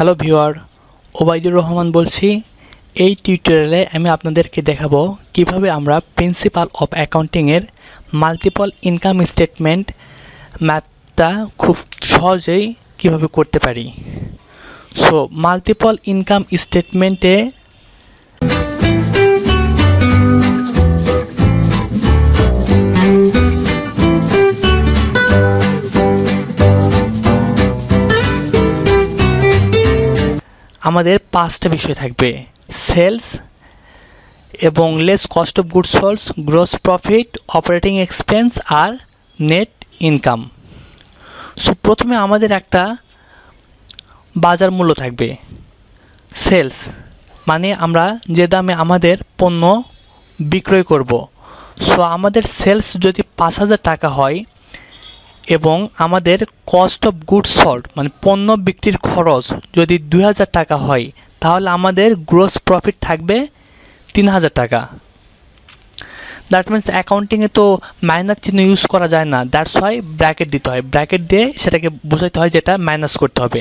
Hello viewer, Obaidur Rahman বলছি। এই টিউটোরিয়ালে আমি আপনাদেরকে দেখাবো কিভাবে আমরা প্রিন্সিপাল অফ অ্যাকাউন্টিংয়ের মাল্টিপল ইনকাম স্টেটমেন্ট ম্যাথটা খুব সহজেই কিভাবে করতে পারি। সো মাল্টিপল ইনকাম স্টেটমেন্টে আমাদের পাঁচটা বিষয় থাকবে: সেলস এবং less cost of goods sold, gross profit, operating expense আর নেট ইনকাম। সো প্রথমে আমাদের একটা বাজার মূল্য থাকবে। সেলস মানে আমরা যে দামে আমাদের পণ্য বিক্রয় করব। সো আমাদের সেলস যদি 5,000 টাকা হয় এবং আমাদের কস্ট অফ গুডস সোল্ড মানে পণ্য বিক্রির খরচ যদি 2,000 টাকা হয়, তাহলে আমাদের গ্রস প্রফিট থাকবে 3,000 টাকা। দ্যাট মিনস অ্যাকাউন্টিংয়ে তো মাইনাস চিহ্ন ইউজ করা যায় না, দ্যাটস ওয়াই ব্র্যাকেট দিতে হয়। ব্র্যাকেট দিয়ে সেটাকে বোঝাতে হয় যেটা মাইনাস করতে হবে।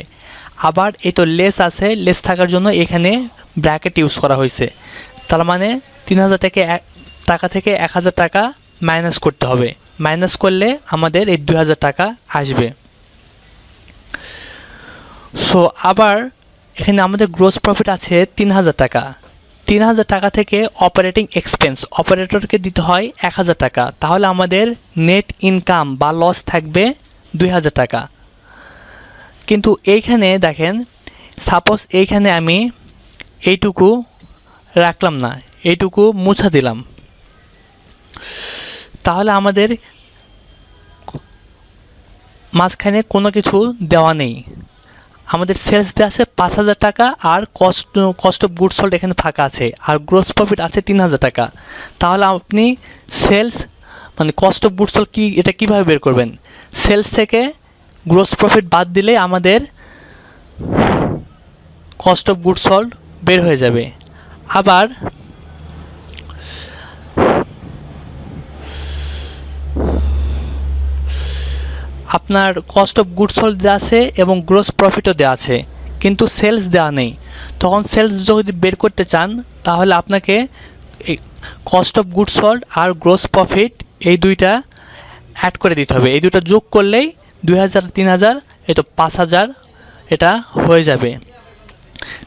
আবার এই তো লেস আছে, লেস থাকার জন্য এখানে ব্র্যাকেট ইউজ করা হয়েছে। তার মানে 3,000 টাকা থেকে 1,000 টাকা মাইনাস করতে হবে। মাইনাস করলে আমাদের এই 2,000 টাকা আসবে। সো আবার এখানে আমাদের গ্রোস প্রফিট আছে 3,000 টাকা। 3,000 টাকা থেকে অপারেটিং এক্সপেন্স অপারেটরকে দিতে হয় 1,000 টাকা, তাহলে আমাদের নেট ইনকাম বা লস থাকবে 2,000 টাকা। কিন্তু এইখানে দেখেন, সাপোজ এইখানে আমি এইটুকু রাখলাম না, এইটুকু মুছা দিলাম, তাহলে আমাদের মাঝখানে কোনো কিছু দেওয়া নেই। আমাদের সেলস দেওয়া আছে 5,000 টাকা আর কস্ট অফ গুডস সোল্ড এখানে ফাঁকা আছে, আর গ্রোস প্রফিট আছে 3,000 টাকা। তাহলে আপনি সেলস মানে কস্ট অফ গুডস সোল্ড এটা কীভাবে বের করবেন? সেলস থেকে গ্রোস প্রফিট বাদ দিলে আমাদের কস্ট অফ গুডস সোল্ড বের হয়ে যাবে। আবার আপনার কস্ট অফ গুডস সোল্ড দেওয়া আছে এবং গ্রোস প্রফিটও দেওয়া আছে, কিন্তু সেলস দেওয়া নেই। তখন সেলস যদি বের করতে চান, তাহলে আপনাকে কস্ট অফ গুডস সোল্ড আর গ্রোস প্রফিট এই দুইটা অ্যাড করে দিতে হবে। এই দুটো যোগ করলেই 2,000 3,000 এই তো 5,000 এটা হয়ে যাবে।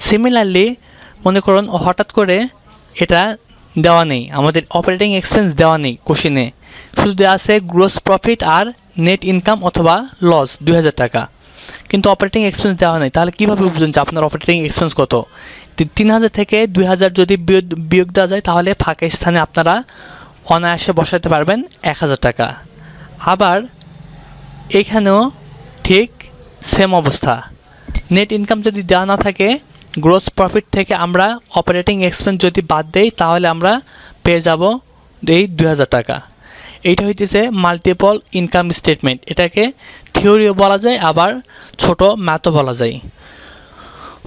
সিমিলারলি মনে করুন হঠাৎ করে এটা দেওয়া নেই, আমাদের অপারেটিং এক্সপেন্স দেওয়া নেই কোশ্চেনে, শুধু দেওয়া আছে গ্রোস প্রফিট আর নেট ইনকাম অথবা লস 2,000 টাকা, কিন্তু অপারেটিং এক্সপেন্স দেওয়া নেই। তাহলে কীভাবে বুঝুন যে আপনার অপারেটিং এক্সপেন্স কত? 3,000 থেকে 2,000 যদি বিয়োগ দেওয়া যায়, তাহলে ফাঁকা স্থানে আপনারা অনায়াসে বসাতে পারবেন 1,000 টাকা। আবার এইখানেও ঠিক সেম অবস্থা। নেট ইনকাম যদি দেওয়া না থাকে, গ্রোস প্রফিট থেকে আমরা অপারেটিং এক্সপেন্স যদি বাদ দেই, তাহলে আমরা পেয়ে যাব এই 2,000 টাকা। এইটা হইতেছে মাল্টিপল ইনকাম স্টেটমেন্ট। এটাকে থিওরিও বলা যায়, আবার ছোট ম্যাথও বলা যায়।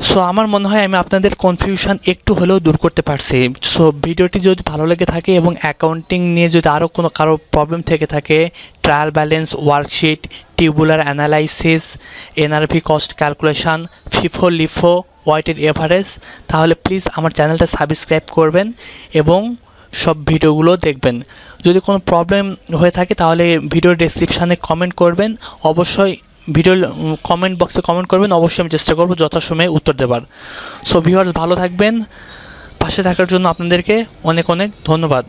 সো আমার মনে হয় আমি আপনাদের কনফিউশন একটু হলেও দূর করতে পারছি। সো ভিডিওটি যদি ভালো লেগে থাকে এবং অ্যাকাউন্টিং নিয়ে যদি আরও কারো প্রবলেম থেকে থাকে, trial balance, worksheet, tubular analysis, NRV cost calculation, FIFO LIFO, weighted average, তাহলে প্লিজ আমার চ্যানেলটা সাবস্ক্রাইব করবেন এবং সব ভিডিওগুলো দেখবেন। যদি কোনো প্রবলেম হয়ে থাকে, তাহলে ভিডিওর ডেসক্রিপশানে কমেন্ট করবেন। অবশ্যই ভিডিও কমেন্ট বক্সে কমেন্ট করবেন, অবশ্যই আমি চেষ্টা করব যথাসময়ে উত্তর দেবার। সো ভিউয়ার্স, ভালো থাকবেন। পাশে থাকার জন্য আপনাদেরকে অনেক অনেক ধন্যবাদ।